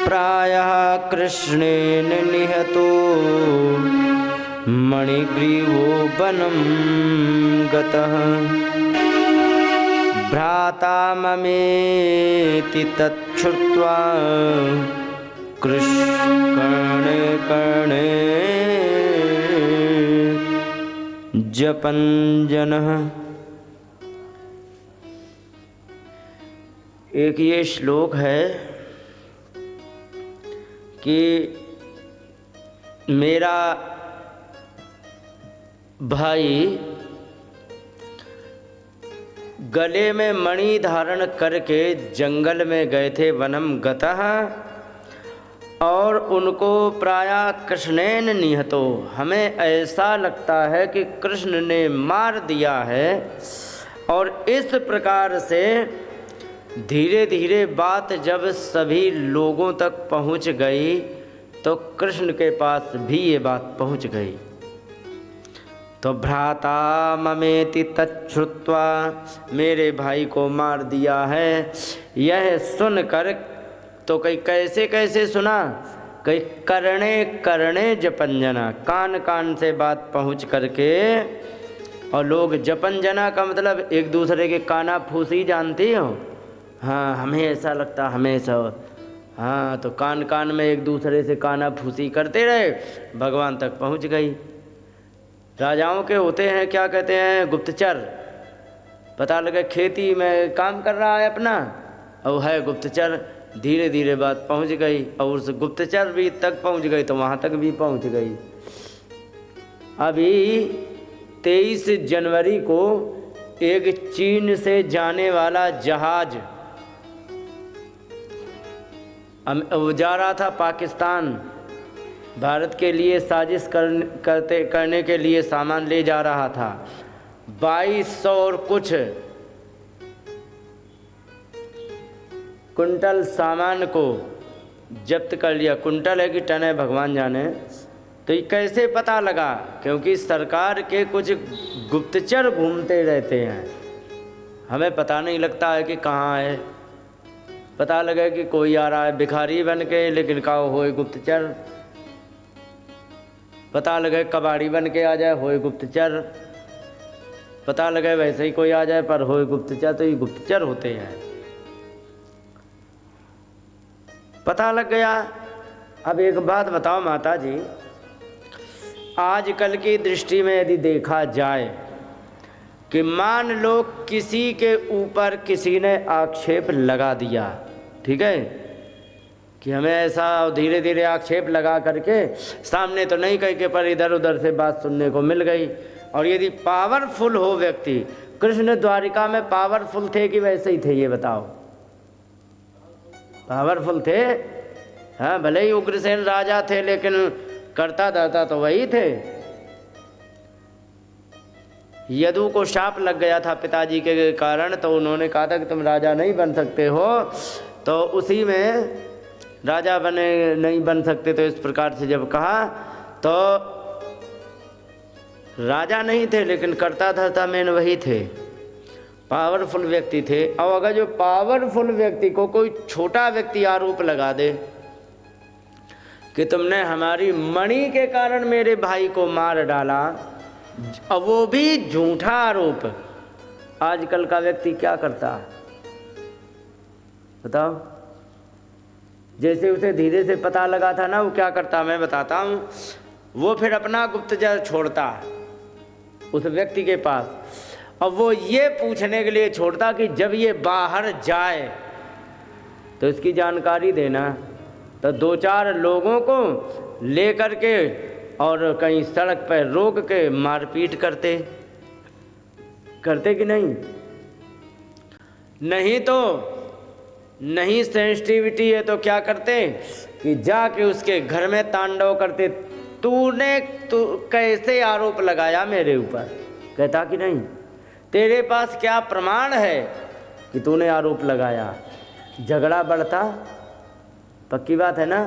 प्रायः कृष्णेन निहतो मणिग्रीवो वनं गतः। भ्राता ममेति तच्छ्रुत्वा कृष्णे कर्णे जपन् जनः। एक ये श्लोक है कि मेरा भाई गले में मणि धारण करके जंगल में गए थे, वनम गतः, और उनको प्रायः कृष्णेन निहतो, हमें ऐसा लगता है कि कृष्ण ने मार दिया है। और इस प्रकार से धीरे धीरे बात जब सभी लोगों तक पहुंच गई तो कृष्ण के पास भी ये बात पहुंच गई। तो भ्राता ममेति तच्छ्रुत्वा, मेरे भाई को मार दिया है, यह सुनकर तो कई कैसे कैसे सुना, कई करने करने जपन जना, कान कान से बात पहुंच करके। और लोग जपन जना का मतलब एक दूसरे के काना फूसी जानती हो। हाँ, हमें ऐसा लगता, हमें ऐसा, हाँ, तो कान कान में एक दूसरे से काना फूसी करते रहे, भगवान तक पहुंच गई। राजाओं के होते हैं, क्या कहते हैं, गुप्तचर। पता लगे खेती में काम कर रहा है अपना, और है गुप्तचर। धीरे धीरे बात पहुंच गई और उस गुप्तचर भी तक पहुंच गई तो वहाँ तक भी पहुंच गई। अभी 23 जनवरी को एक चीन से जाने वाला जहाज वो जा रहा था पाकिस्तान, भारत के लिए साजिश करने के लिए सामान ले जा रहा था। 2200 और कुछ कुंटल सामान को जब्त कर लिया। कुंटल है कि टन है भगवान जाने। तो ये कैसे पता लगा? क्योंकि सरकार के कुछ गुप्तचर घूमते रहते हैं, हमें पता नहीं लगता है कि कहाँ है। पता लगे कि कोई आ रहा है भिखारी बन के, लेकिन का होए गुप्तचर। पता लगे कबाड़ी बन के आ जाए, होए गुप्तचर। पता लगे वैसे ही कोई आ जाए पर होए गुप्तचर। तो ये गुप्तचर होते हैं। पता लग गया। अब एक बात बताओ माता जी, आजकल की दृष्टि में यदि देखा जाए कि मान लो किसी के ऊपर किसी ने आक्षेप लगा दिया, ठीक है, कि हमें ऐसा, धीरे धीरे आक्षेप लगा करके सामने तो नहीं कह के पर इधर उधर से बात सुनने को मिल गई। और यदि पावरफुल हो व्यक्ति, कृष्ण द्वारिका में पावरफुल थे कि वैसे ही थे, ये बताओ? पावरफुल थे। हाँ, भले ही उग्रसेन राजा थे लेकिन करता धरता तो वही थे। यदु को शाप लग गया था पिताजी के कारण, तो उन्होंने कहा था कि तुम राजा नहीं बन सकते हो। तो उसी में राजा बने नहीं बन सकते, तो इस प्रकार से जब कहा तो राजा नहीं थे लेकिन करता धरता मेन वही थे, पावरफुल व्यक्ति थे। और अगर जो पावरफुल व्यक्ति को कोई छोटा व्यक्ति आरोप लगा दे कि तुमने हमारी मणि के कारण मेरे भाई को मार डाला, और वो भी झूठा आरोप, आजकल का व्यक्ति क्या करता है बताओ? जैसे उसे धीरे से पता लगा था ना, वो क्या करता मैं बताता हूँ। वो फिर अपना गुप्तचर छोड़ता उस व्यक्ति के पास, और वो ये पूछने के लिए छोड़ता कि जब ये बाहर जाए तो इसकी जानकारी देना। तो 2-4 लोगों को लेकर के और कहीं सड़क पर रोक के मारपीट करते कि नहीं? नहीं तो नहीं सेंसिटिविटी है तो क्या करते कि जाके उसके घर में तांडव करते। तू कैसे आरोप लगाया मेरे ऊपर? कहता कि नहीं, तेरे पास क्या प्रमाण है कि तूने आरोप लगाया? झगड़ा बढ़ता, पक्की बात है ना।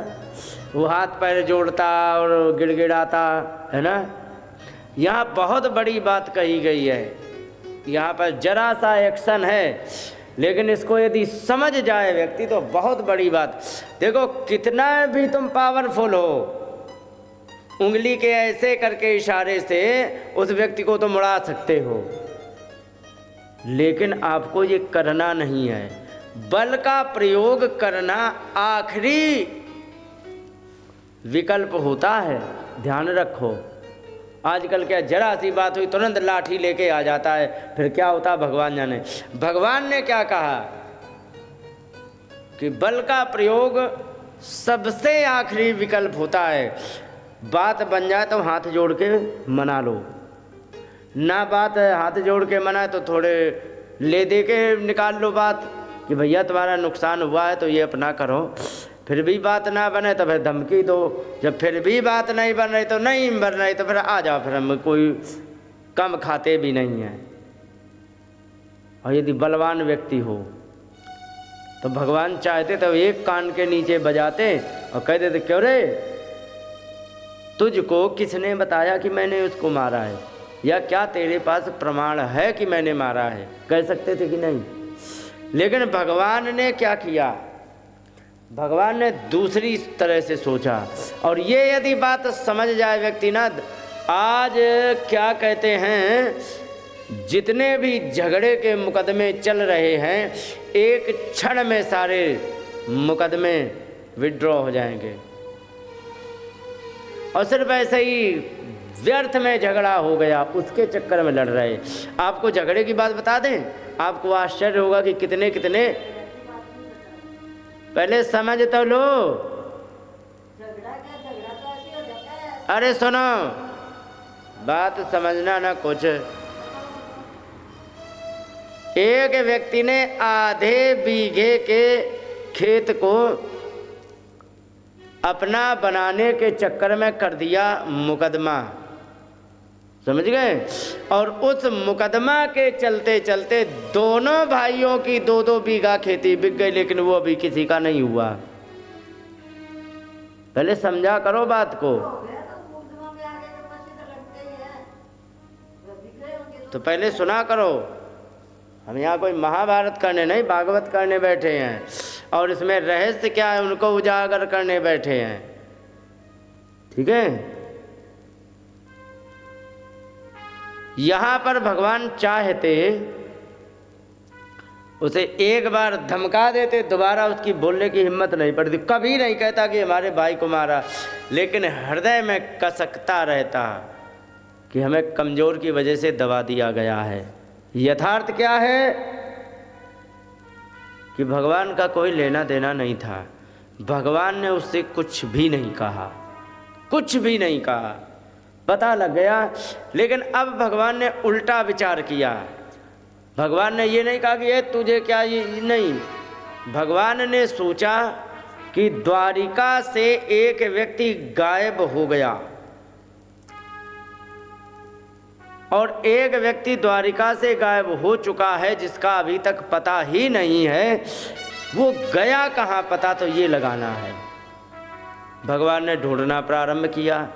वो हाथ पैर जोड़ता और गिड़गिड़ाता है ना। यहाँ बहुत बड़ी बात कही गई है। यहाँ पर जरा सा एक्शन है लेकिन इसको यदि समझ जाए व्यक्ति तो बहुत बड़ी बात। देखो कितना भी तुम पावरफुल हो, उंगली के ऐसे करके इशारे से उस व्यक्ति को तो मुड़ा सकते हो, लेकिन आपको ये करना नहीं है। बल का प्रयोग करना आखिरी विकल्प होता है, ध्यान रखो। आजकल क्या जरा सी बात हुई तुरंत लाठी लेके आ जाता है, फिर क्या होता भगवान जाने। भगवान ने क्या कहा कि बल का प्रयोग सबसे आखिरी विकल्प होता है। बात बन जाए तो हाथ जोड़ के मना लो, ना बात हाथ जोड़ के मना तो थोड़े ले दे के निकाल लो बात कि भैया तुम्हारा नुकसान हुआ है तो ये अपना करो। फिर भी बात ना बने तो फिर धमकी दो, जब फिर भी बात नहीं बन रही तो नहीं बन रही तो फिर आ जाओ, फिर हम कोई कम खाते भी नहीं हैं। और यदि बलवान व्यक्ति हो तो भगवान चाहते तो एक कान के नीचे बजाते और कह देते क्यों रे, तुझको किसने बताया कि मैंने उसको मारा है, या क्या तेरे पास प्रमाण है कि मैंने मारा है, कह सकते थे कि नहीं। लेकिन भगवान ने क्या किया, भगवान ने दूसरी तरह से सोचा। और ये यदि बात समझ जाए व्यक्ति ना, आज क्या कहते हैं, जितने भी झगड़े के मुकदमे चल रहे हैं एक क्षण में सारे मुकदमे विड्रॉ हो जाएंगे। और सिर्फ ऐसे ही व्यर्थ में झगड़ा हो गया, उसके चक्कर में लड़ रहे। आपको झगड़े की बात बता दें, आपको आश्चर्य होगा कि कितने कितने, पहले समझ तो लो। अरे सुनो, बात समझना ना कुछ। एक व्यक्ति ने आधे बीघे के खेत को अपना बनाने के चक्कर में कर दिया मुकदमा, समझ गए। और उस मुकदमा के चलते चलते दोनों भाइयों की 2-2 बीघा खेती बिक गई, लेकिन वो अभी किसी का नहीं हुआ। पहले समझा करो बात को। तो पहले सुना करो। हम यहाँ कोई महाभारत करने नहीं, भागवत करने बैठे हैं, और इसमें रहस्य क्या है उनको उजागर करने बैठे हैं, ठीक है। यहाँ पर भगवान चाहते उसे एक बार धमका देते, दोबारा उसकी बोलने की हिम्मत नहीं पड़ती। कभी नहीं कहता कि हमारे भाई को मारा, लेकिन हृदय में कसकता रहता कि हमें कमज़ोर की वजह से दबा दिया गया है। यथार्थ क्या है कि भगवान का कोई लेना देना नहीं था। भगवान ने उससे कुछ भी नहीं कहा, कुछ भी नहीं कहा, पता लग गया। लेकिन अब भगवान ने उल्टा विचार किया। भगवान ने ये नहीं कहा कि ये तुझे क्या, ये नहीं। भगवान ने सोचा कि द्वारिका से एक व्यक्ति गायब हो गया और एक व्यक्ति द्वारिका से गायब हो चुका है जिसका अभी तक पता ही नहीं है वो गया कहाँ, पता तो ये लगाना है। भगवान ने ढूंढना प्रारंभ किया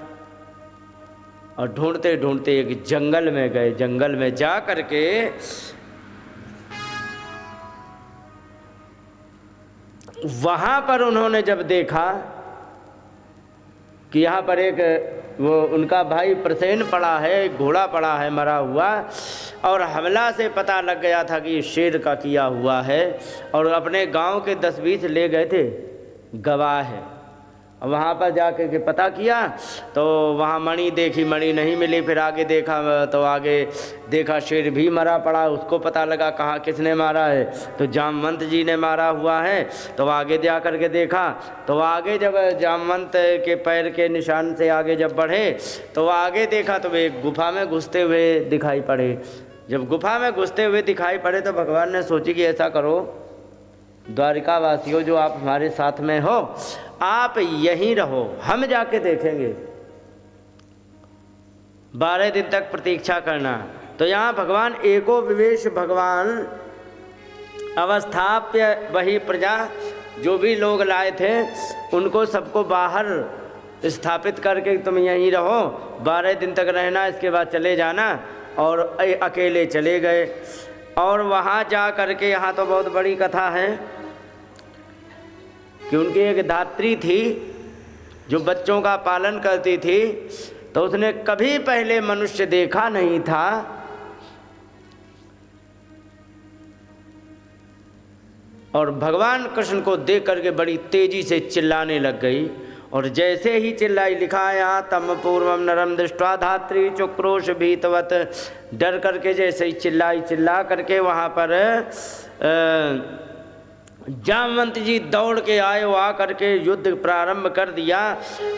और ढूंढते ढूंढते एक जंगल में गए। जंगल में जा करके वहाँ पर उन्होंने जब देखा कि यहाँ पर एक वो उनका भाई प्रसेन पड़ा है, घोड़ा पड़ा है मरा हुआ, और हमला से पता लग गया था कि शेर का किया हुआ है, और अपने गांव के 10-20 ले गए थे गवाह है। वहाँ पर जाके के पता किया तो वहाँ मणि देखी, मणि नहीं मिली। फिर आगे देखा तो आगे देखा शेर भी मरा पड़ा। उसको पता लगा कहाँ किसने मारा है, तो जामवंत जी ने मारा हुआ है। तो आगे जा कर के देखा तो आगे जब जामवंत के पैर के निशान से आगे जब बढ़े तो आगे देखा तो वे गुफा में घुसते हुए दिखाई पड़े। जब गुफा में घुसते हुए दिखाई पड़े तो भगवान ने सोची कि ऐसा करो, द्वारिका वासियों जो आप हमारे साथ में हो, आप यहीं रहो, हम जाके देखेंगे। 12 दिन तक प्रतीक्षा करना। तो यहाँ भगवान एको विवेश भगवान अवस्थाप्य वही प्रजा, जो भी लोग लाए थे उनको सबको बाहर स्थापित करके तुम यहीं रहो, 12 दिन तक रहना, इसके बाद चले जाना। और अकेले चले गए। और वहाँ जा करके, यहाँ तो बहुत बड़ी कथा है कि उनकी एक धात्री थी जो बच्चों का पालन करती थी, तो उसने कभी पहले मनुष्य देखा नहीं था। और भगवान कृष्ण को देख करके बड़ी तेजी से चिल्लाने लग गई, और जैसे ही चिल्लाई, लिखा है यहाँ, तम पूर्वम नरम दृष्ट्वा धात्री चुक्रोश भीतवत, डर करके जैसे ही चिल्ला करके वहाँ पर जामवंत जी दौड़ के आए, वो आ करके युद्ध प्रारंभ कर दिया,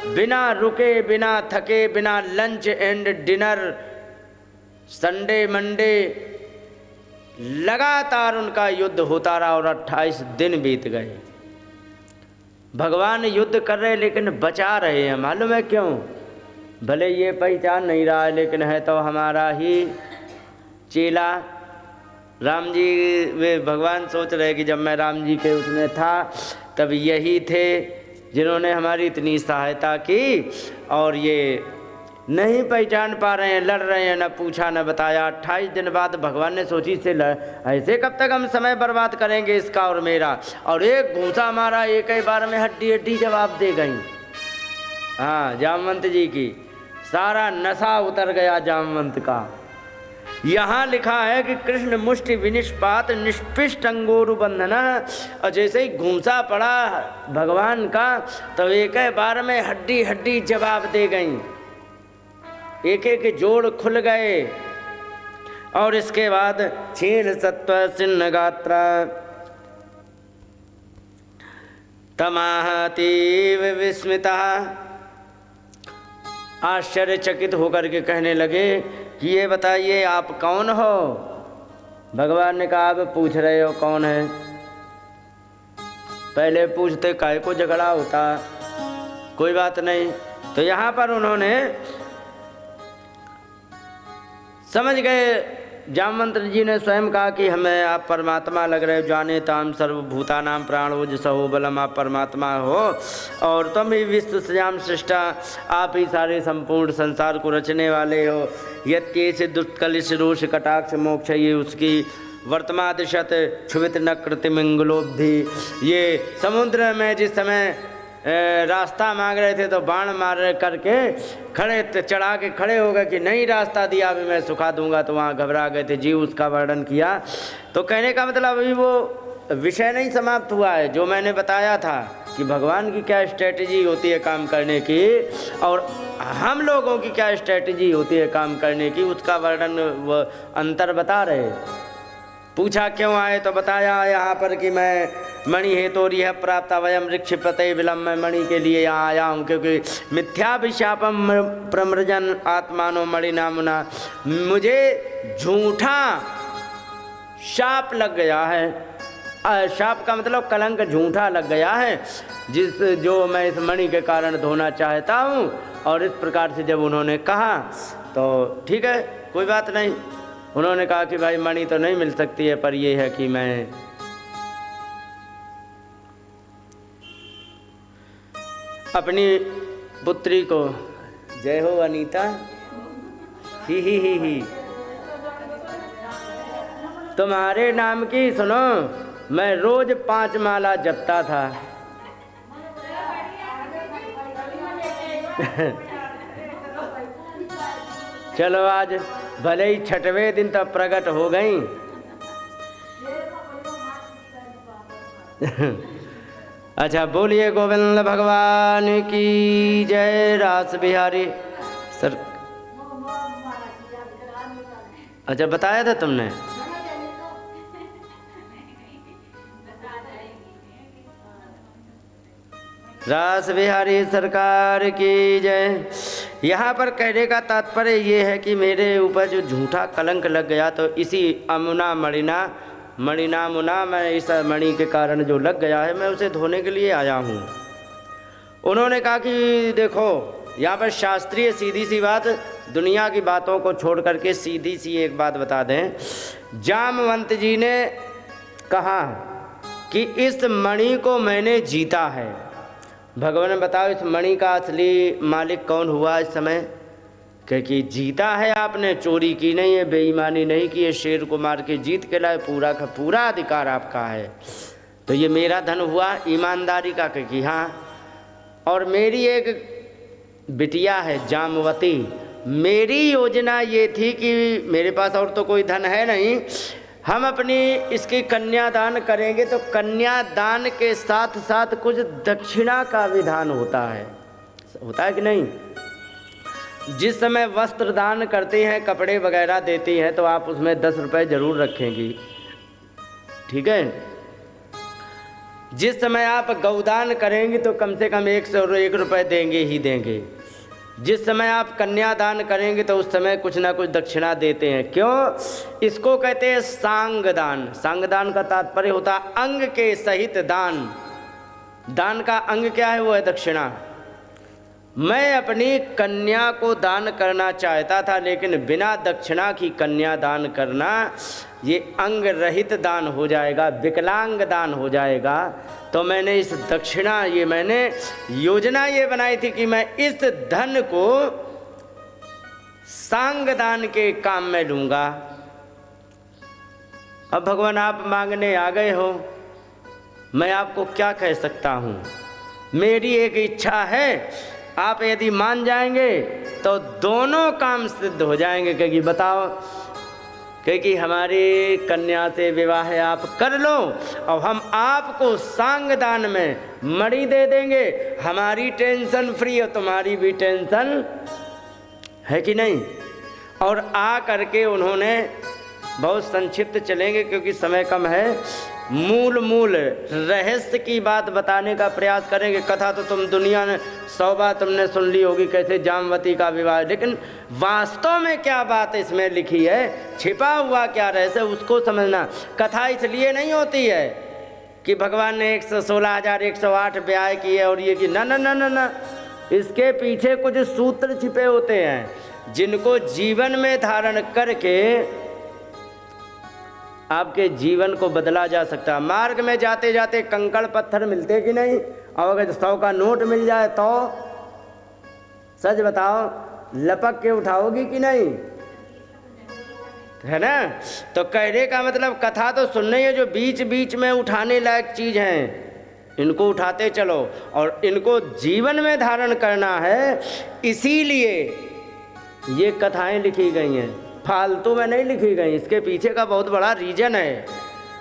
बिना रुके, बिना थके, बिना lunch and dinner, Sunday Monday लगातार उनका युद्ध होता रहा और 28 दिन बीत गए। भगवान युद्ध कर रहे लेकिन बचा रहे हैं, मालूम है क्यों? भले ये पहचान नहीं रहा है लेकिन है तो हमारा ही चेला। राम जी वे भगवान सोच रहे कि जब मैं राम जी के उसमें था तब यही थे जिन्होंने हमारी इतनी सहायता की, और ये नहीं पहचान पा रहे हैं, लड़ रहे हैं, न पूछा न बताया। 28 दिन बाद भगवान ने सोची से ऐसे कब तक हम समय बर्बाद करेंगे इसका और मेरा, और एक घूंसा मारा, एक ही बार में हड्डी हड्डी जवाब दे गई। हाँ, जामवंत जी की सारा नशा उतर गया जामवंत का। यहाँ लिखा है कि कृष्ण मुष्टि विनिष्पात निष्पिष्ट अंगोरु बंधना, और जैसे ही घूंसा पड़ा भगवान का तो एक ही बार में हड्डी हड्डी जवाब दे गई, एक एक जोड़ खुल गए। और इसके बाद क्षीण सत्व सिन्न गात्रा तमाहतीव विस्मिता, आश्चर्यचकित होकर के कहने लगे कि ये बताइए आप कौन हो? भगवान ने कहा, आप पूछ रहे हो कौन है? पहले पूछते काहे को झगड़ा होता, कोई बात नहीं। तो यहाँ पर उन्होंने समझ गए, जामवंत जी ने स्वयं कहा कि हमें आप परमात्मा लग रहे हो, जाने ताम सर्वभूतानाम प्राणो जसहो बलम, आप परमात्मा हो और तुम ही विश्व सजाम सृष्टा, आप ही सारे संपूर्ण संसार को रचने वाले हो। यत्ये दुष्कलिश रोष कटाक्ष मोक्ष, ये उसकी वर्तमान दिशत क्षुभित न कृतिमिंगलोब्धि। ये समुद्र में जिस समय रास्ता मांग रहे थे तो बाण मार करके खड़े चढ़ा के खड़े हो गए कि नहीं रास्ता दिया अभी मैं सुखा दूंगा, तो वहाँ घबरा गए थे। जीव उसका वर्णन किया। तो कहने का मतलब अभी वो विषय नहीं समाप्त हुआ है, जो मैंने बताया था कि भगवान की क्या स्ट्रेटजी होती है काम करने की और हम लोगों की क्या स्ट्रेटजी होती है काम करने की, उसका वर्णन वो अंतर बता रहे। पूछा क्यों आए तो बताया यहाँ पर कि मैं मणि हेतोरी है प्राप्त वयम वृक्ष प्रतय विलम, मैं मणि के लिए यहाँ आया हूँ क्योंकि मिथ्याभिशापम प्रमृजन आत्मानो मणि नामुना, मुझे झूठा शाप लग गया है। शाप का मतलब कलंक झूठा लग गया है, जो मैं इस मणि के कारण धोना चाहता हूँ। और इस प्रकार से जब उन्होंने कहा तो ठीक है कोई बात नहीं, उन्होंने कहा कि भाई मणि तो नहीं मिल सकती है, पर यह है कि मैं अपनी पुत्री को, जय हो अनीता, ही तुम्हारे नाम की सुनो, मैं रोज 5 माला जपता था। चलो आज भले ही 6वें दिन तो प्रकट हो गई। अच्छा, बोलिए गोविंद भगवान की जय। रास बिहारी सर, अच्छा बताया था तुमने। रास बिहारी सरकार की जय। यहाँ पर कहने का तात्पर्य ये है कि मेरे ऊपर जो झूठा कलंक लग गया, तो इसी अमुना मणिना मुना, मैं इस मणि के कारण जो लग गया है मैं उसे धोने के लिए आया हूँ। उन्होंने कहा कि देखो यहाँ पर शास्त्रीय सीधी सी बात, दुनिया की बातों को छोड़ करके सीधी सी एक बात बता दें। जामवंत जी ने कहा कि इस मणि को मैंने जीता है। भगवान ने बताओ इस मणि का असली मालिक कौन हुआ इस समय? क्योंकि जीता है आपने, चोरी की नहीं है, बेईमानी नहीं की है, शेर को मार के जीत के लाए, पूरा का पूरा अधिकार आपका है। तो ये मेरा धन हुआ ईमानदारी का, क्योंकि हाँ। और मेरी एक बिटिया है जामवती, मेरी योजना ये थी कि मेरे पास और तो कोई धन है नहीं, हम अपनी इसकी कन्यादान करेंगे तो कन्यादान के साथ साथ कुछ दक्षिणा का विधान होता है कि नहीं। जिस समय वस्त्र दान करते हैं, कपड़े वगैरह देती हैं, तो आप उसमें 10 रुपये ज़रूर रखेंगी, ठीक है। जिस समय आप गौदान करेंगी तो कम से कम 101 रुपये देंगे ही देंगे। जिस समय आप कन्यादान करेंगे तो उस समय कुछ ना कुछ दक्षिणा देते हैं। क्यों? इसको कहते हैं सांगदान। सांगदान का तात्पर्य होता है अंग के सहित दान। दान का अंग क्या है? वो है दक्षिणा। मैं अपनी कन्या को दान करना चाहता था, लेकिन बिना दक्षिणा की कन्या दान करना ये अंग रहित दान हो जाएगा, विकलांग दान हो जाएगा। तो मैंने इस दक्षिणा, ये मैंने योजना ये बनाई थी कि मैं इस धन को सांग दान के काम में लूँगा। अब भगवान आप मांगने आ गए हो, मैं आपको क्या कह सकता हूँ। मेरी एक इच्छा है, आप यदि मान जाएंगे तो दोनों काम सिद्ध हो जाएंगे। क्योंकि बताओ, क्योंकि हमारी कन्या से विवाह आप कर लो और हम आपको सांगदान में मणि दे देंगे, हमारी टेंशन फ्री और तुम्हारी भी टेंशन है कि नहीं। और आ करके उन्होंने बहुत संक्षिप्त चलेंगे क्योंकि समय कम है, मूल रहस्य की बात बताने का प्रयास करेंगे। कथा तो तुम दुनिया में 100 बार तुमने सुन ली होगी, कैसे जामवती का विवाह, लेकिन वास्तव में क्या बात इसमें लिखी है, छिपा हुआ क्या रहस्य, उसको समझना। कथा इसलिए नहीं होती है कि भगवान ने 116,108 ब्याह किए और ये कि ना, इसके पीछे कुछ सूत्र छिपे होते हैं जिनको जीवन में धारण करके आपके जीवन को बदला जा सकता है। मार्ग में जाते जाते कंकड़ पत्थर मिलते कि नहीं, और अगर 100 का नोट मिल जाए तो सच बताओ लपक के उठाओगी कि नहीं, है ना। तो कहने का मतलब कथा तो सुनने है, जो बीच बीच में उठाने लायक चीज़ हैं इनको उठाते चलो और इनको जीवन में धारण करना है। इसीलिए ये कथाएं लिखी गई हैं, फालतू में नहीं लिखी गई। इसके पीछे का बहुत बड़ा रीजन है,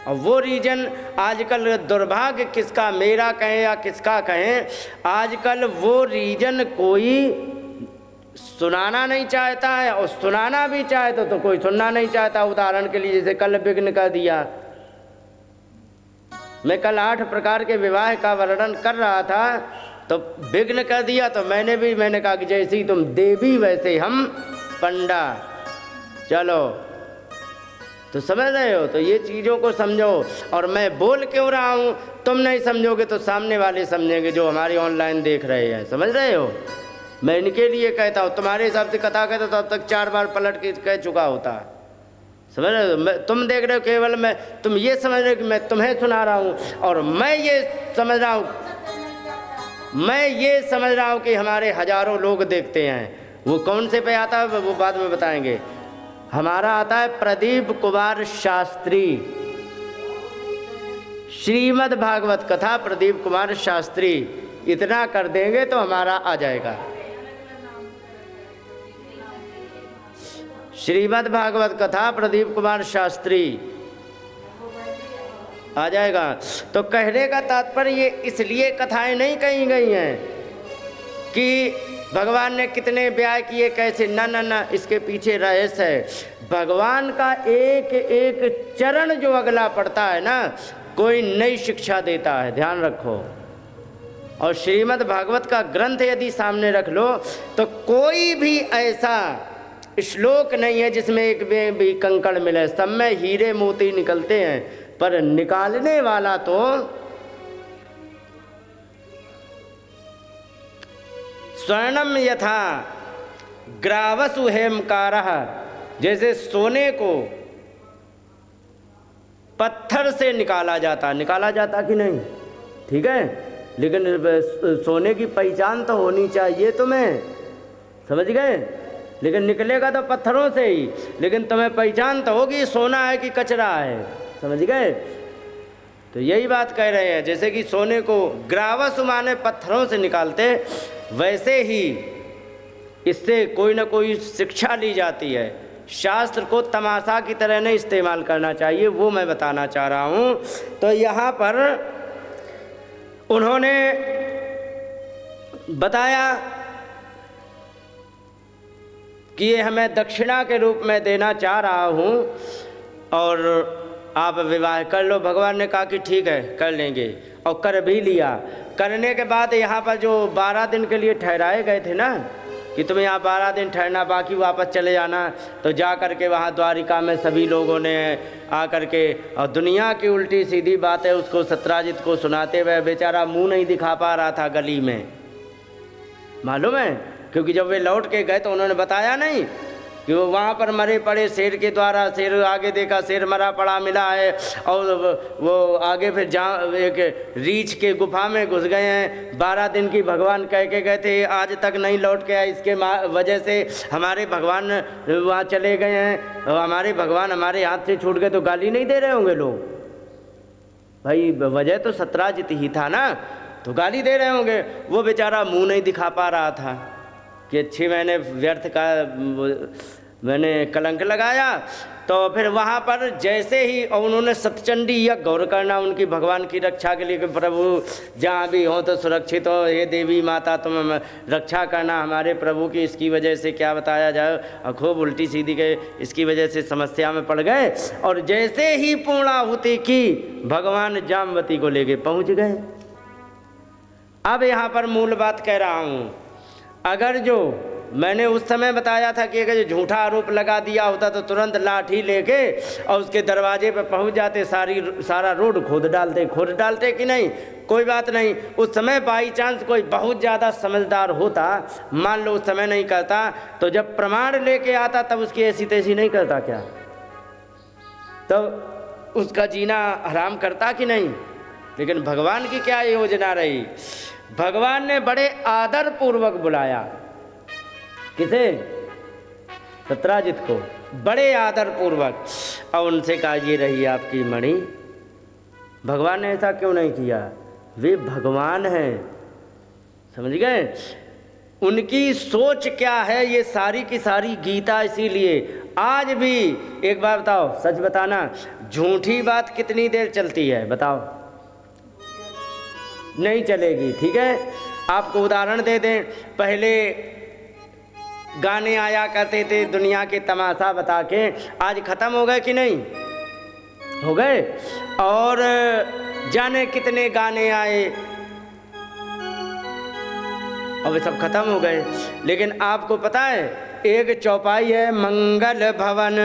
और वो रीजन आजकल दुर्भाग्य किसका, मेरा कहें या किसका कहें, आजकल वो रीजन कोई सुनाना नहीं चाहता है, और सुनाना भी चाहे तो कोई सुनना नहीं चाहता। उदाहरण के लिए जैसे कल विघ्न का दिया, मैं कल 8 प्रकार के विवाह का वर्णन कर रहा था, तो विघ्न कर दिया। तो मैंने कहा कि जैसी तुम देवी वैसे हम पंडा, चलो। तो समझ रहे हो, तो ये चीज़ों को समझो। और मैं बोल क्यों रहा हूँ, तुम नहीं समझोगे तो सामने वाले समझेंगे जो हमारी ऑनलाइन देख रहे हैं, समझ रहे हो। मैं इनके लिए कहता हूँ, तुम्हारे हिसाब से कथा कहता तो अब तक 4 बार पलट के कह चुका होता, समझ रहे हो। तुम देख रहे हो केवल, तुम ये समझ रहे हो कि मैं तुम्हें सुना रहा हूँ, और मैं ये समझ रहा हूँ कि हमारे हजारों लोग देखते हैं। वो कौन से पे आता है वो बाद में बताएंगे। हमारा आता है प्रदीप कुमार शास्त्री, श्रीमद् भागवत कथा प्रदीप कुमार शास्त्री, इतना कर देंगे तो हमारा आ जाएगा। श्रीमद् भागवत कथा प्रदीप कुमार शास्त्री आ जाएगा। तो कहने का तात्पर्य ये इसलिए कथाएं नहीं कही गई हैं कि भगवान ने कितने ब्याह किए कैसे, ना, इसके पीछे रहस्य है। भगवान का एक एक चरण जो अगला पड़ता है ना, कोई नई शिक्षा देता है, ध्यान रखो। और श्रीमद् भागवत का ग्रंथ यदि सामने रख लो तो कोई भी ऐसा श्लोक नहीं है जिसमें एक भी कंकड़ मिले, सब में हीरे मोती निकलते हैं, पर निकालने वाला तो स्वर्णम यथा ग्रावसु हेमकारः, जैसे सोने को पत्थर से निकाला जाता कि नहीं, ठीक है, लेकिन सोने की पहचान तो होनी चाहिए तुम्हें, समझ गए। लेकिन निकलेगा तो पत्थरों से ही, लेकिन तुम्हें पहचान तो होगी सोना है कि कचरा है। समझ गए? तो यही बात कह रहे हैं, जैसे कि सोने को ग्रावस माने पत्थरों से निकालते, वैसे ही इससे कोई ना कोई शिक्षा ली जाती है। शास्त्र को तमाशा की तरह नहीं इस्तेमाल करना चाहिए, वो मैं बताना चाह रहा हूँ। तो यहाँ पर उन्होंने बताया कि ये हमें दक्षिणा के रूप में देना चाह रहा हूँ और आप विवाह कर लो। भगवान ने कहा कि ठीक है कर लेंगे, और कर भी लिया। करने के बाद यहाँ पर जो 12 दिन के लिए ठहराए गए थे ना कि तुम्हें यहाँ 12 दिन ठहरना, बाकी वापस चले जाना, तो जा कर के वहाँ द्वारिका में सभी लोगों ने आ कर के और दुनिया की उल्टी सीधी बात है उसको सत्राजित को सुनाते हुए बेचारा मुंह नहीं दिखा पा रहा था गली में, मालूम है? क्योंकि जब वे लौट के गए तो उन्होंने बताया नहीं कि वो वहाँ पर मरे पड़े शेर के द्वारा, शेर आगे देखा शेर मरा पड़ा मिला है, और वो आगे फिर जहाँ एक रीछ के गुफा में घुस गए हैं। 12 दिन की भगवान कह के गए थे, आज तक नहीं लौट के आए, इसके वजह से हमारे भगवान वहाँ चले गए हैं, और हमारे भगवान हमारे हाथ से छूट गए, तो गाली नहीं दे रहे होंगे लोग? भाई वजह तो सत्राजित ही था ना, तो गाली दे रहे होंगे। वो बेचारा मुँह नहीं दिखा पा रहा था कि अच्छी मैंने व्यर्थ का मैंने कलंक लगाया। तो फिर वहाँ पर जैसे ही उन्होंने सतचंडी यज्ञ गौर करना उनकी भगवान की रक्षा के लिए कि प्रभु जहाँ भी हो तो सुरक्षित हो, हे देवी माता तुम रक्षा करना हमारे प्रभु की। इसकी वजह से क्या बताया जाए, और खूब उल्टी सीधी गए, इसकी वजह से समस्या में पड़ गए। और जैसे ही पूर्णाहुति की भगवान जामवती को लेके पहुँच गए। अब यहाँ पर मूल बात कह रहा हूँ, अगर जो मैंने उस समय बताया था कि अगर जो झूठा आरोप लगा दिया होता तो तुरंत लाठी लेके और उसके दरवाजे पर पहुंच जाते, सारा रोड खोद डालते कि नहीं? कोई बात नहीं। उस समय बाई चांस कोई बहुत ज़्यादा समझदार होता, मान लो उस समय नहीं करता, तो जब प्रमाण लेके आता तब उसकी ऐसी तैसी नहीं करता क्या? तो उसका जीना हराम करता कि नहीं? लेकिन भगवान की क्या योजना रही? भगवान ने बड़े आदर पूर्वक बुलाया। किसे? सत्राजित को बड़े आदर पूर्वक, और उनसे कहा ये रही आपकी मणि। भगवान ने ऐसा क्यों नहीं किया? वे भगवान हैं, समझ गए? उनकी सोच क्या है ये सारी की सारी गीता। इसीलिए आज भी एक बार बताओ, सच बताना, झूठी बात कितनी देर चलती है बताओ? नहीं चलेगी। ठीक है, आपको उदाहरण दे दें, पहले गाने आया करते थे दुनिया के तमाशा बता के, आज ख़त्म हो गए कि नहीं हो गए? और जाने कितने गाने आए और वे सब खत्म हो गए। लेकिन आपको पता है एक चौपाई है, मंगल भवन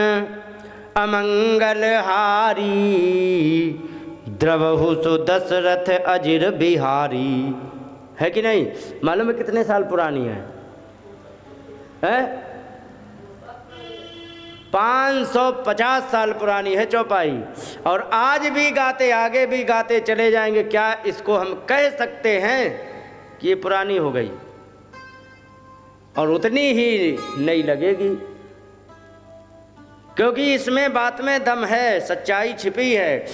अमंगल हारी, द्रवहु सु दशरथ अजिर बिहारी, है कि नहीं? मालूम है कितने साल पुरानी है? 550 साल पुरानी है चौपाई, और आज भी गाते, आगे भी गाते चले जाएंगे। क्या इसको हम कह सकते हैं कि ये पुरानी हो गई? और उतनी ही नहीं लगेगी, क्योंकि इसमें बात में दम है, सच्चाई छिपी है।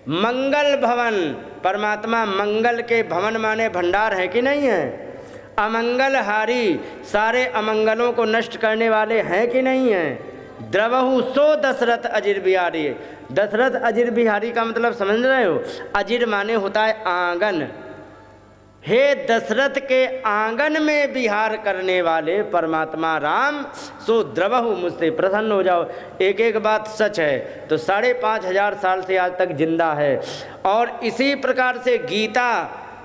मंगल भवन, परमात्मा मंगल के भवन माने भंडार है कि नहीं है? अमंगल हारी, सारे अमंगलों को नष्ट करने वाले हैं कि नहीं हैं? द्रवहु सो दशरथ अजिर बिहारी। दशरथ अजिर बिहारी का मतलब समझ रहे हो? अजिर माने होता है आंगन। हे दशरथ के आंगन में विहार करने वाले परमात्मा राम, सो द्रवहु, मुझसे प्रसन्न हो जाओ। एक एक बात सच है, तो 5,500 साल से आज तक जिंदा है। और इसी प्रकार से गीता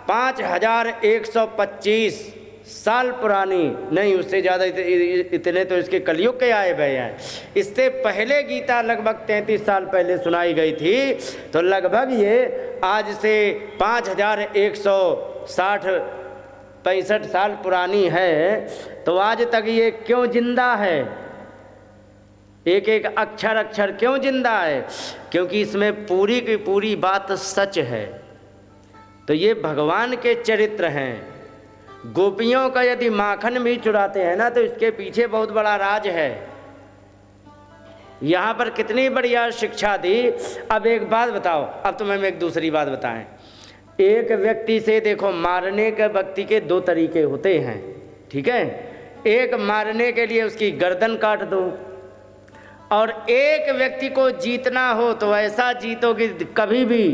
5,125 साल पुरानी नहीं, उससे ज़्यादा, इतने तो इसके कलयुग के आए हुए हैं। इससे पहले गीता लगभग 33 साल पहले सुनाई गई थी, तो लगभग ये आज से 5,165 साल पुरानी है। तो आज तक ये क्यों जिंदा है? एक एक अक्षर अक्षर क्यों जिंदा है? क्योंकि इसमें पूरी की पूरी बात सच है। तो ये भगवान के चरित्र हैं। गोपियों का यदि माखन भी चुराते हैं ना तो इसके पीछे बहुत बड़ा राज है। यहाँ पर कितनी बढ़िया शिक्षा दी। अब एक बात बताओ, अब तुम्हें एक दूसरी बात बताएं। एक व्यक्ति से देखो, मारने के व्यक्ति के दो तरीके होते हैं, ठीक है। एक मारने के लिए उसकी गर्दन काट दो, और एक व्यक्ति को जीतना हो तो ऐसा जीतो कि कभी भी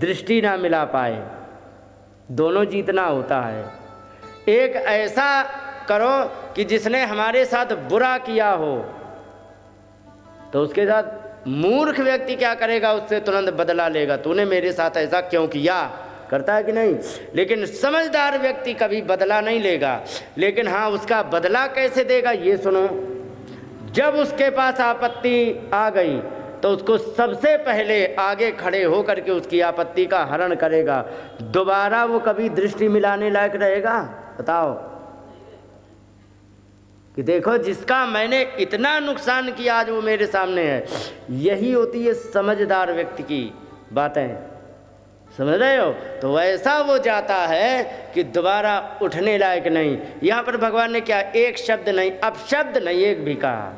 दृष्टि ना मिला पाए। दोनों जीतना होता है। एक ऐसा करो कि जिसने हमारे साथ बुरा किया हो तो उसके साथ मूर्ख व्यक्ति क्या करेगा, उससे तुरंत बदला लेगा, तूने मेरे साथ ऐसा क्यों किया, करता है कि नहीं। लेकिन समझदार व्यक्ति कभी बदला नहीं लेगा। लेकिन हाँ, उसका बदला कैसे देगा ये सुनो। जब उसके पास आपत्ति आ गई तो उसको सबसे पहले आगे खड़े हो करके उसकी आपत्ति का हरण करेगा। दोबारा वो कभी दृष्टि मिलाने लायक रहेगा? बताओ। कि देखो, जिसका मैंने इतना नुकसान किया आज वो मेरे सामने है। यही होती है समझदार व्यक्ति की बातें, समझ रहे हो। तो वैसा वो जाता है कि दोबारा उठने लायक नहीं। यहाँ पर भगवान ने क्या, एक शब्द नहीं, अपशब्द नहीं, एक भी कहा।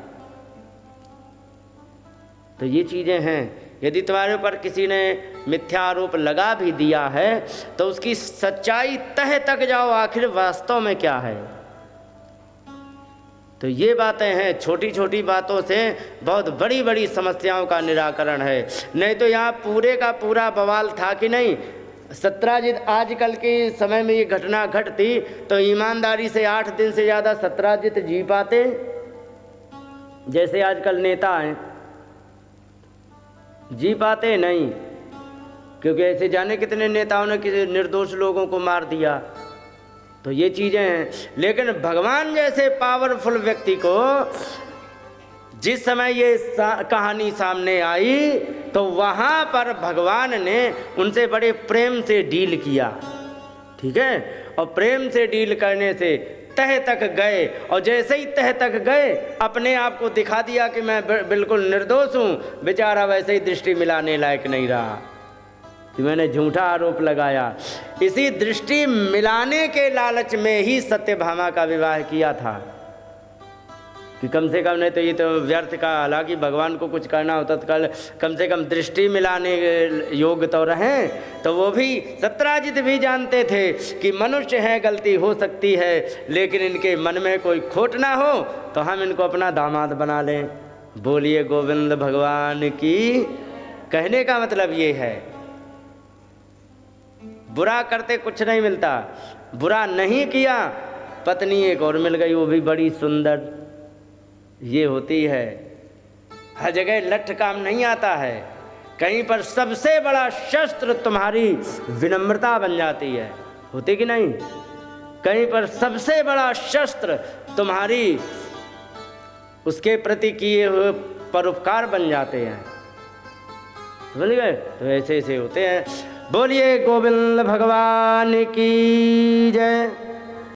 तो ये चीज़ें हैं। यदि तुम्हारे ऊपर किसी ने मिथ्या आरोप लगा भी दिया है तो उसकी सच्चाई तह तक जाओ, आखिर वास्तव में क्या है। तो ये बातें हैं। छोटी छोटी बातों से बहुत बड़ी बड़ी समस्याओं का निराकरण है। नहीं तो यहाँ पूरे का पूरा बवाल था कि नहीं। सत्राजित आजकल के समय में ये घटना घटती तो ईमानदारी से 8 दिन से ज़्यादा सत्राजित जी पाते, जैसे आजकल नेता हैं, जी पाते नहीं। क्योंकि ऐसे जाने कितने नेताओं ने किसी निर्दोष लोगों को मार दिया। तो ये चीज़ें हैं। लेकिन भगवान जैसे पावरफुल व्यक्ति को जिस समय ये कहानी सामने आई तो वहाँ पर भगवान ने उनसे बड़े प्रेम से डील किया, ठीक है। और प्रेम से डील करने से तह तक गए, और जैसे ही तह तक गए अपने आप को दिखा दिया कि मैं बिल्कुल निर्दोष हूँ। बेचारा वैसे ही दृष्टि मिलाने लायक नहीं रहा कि मैंने झूठा आरोप लगाया। इसी दृष्टि मिलाने के लालच में ही सत्यभामा का विवाह किया था कि कम से कम, नहीं तो ये तो व्यर्थ का। हालांकि भगवान को कुछ करना होता तो कम से कम दृष्टि मिलाने योग्य तो रहें। तो वो भी, सत्राजित भी जानते थे कि मनुष्य हैं, गलती हो सकती है, लेकिन इनके मन में कोई खोट ना हो तो हम इनको अपना दामाद बना लें। बोलिए गोविंद भगवान की। कहने का मतलब ये है, बुरा करते कुछ नहीं मिलता। बुरा नहीं किया, पत्नी एक और मिल गई, वो भी बड़ी सुंदर। ये होती है। हर जगह लठ काम नहीं आता है। कहीं पर सबसे बड़ा शस्त्र तुम्हारी विनम्रता बन जाती है, होती कि नहीं। कहीं पर सबसे बड़ा शस्त्र तुम्हारी उसके प्रति किए हुए परोपकार बन जाते हैं, समझ गए। तो ऐसे ऐसे होते हैं। बोलिए गोविंद भगवान की जय।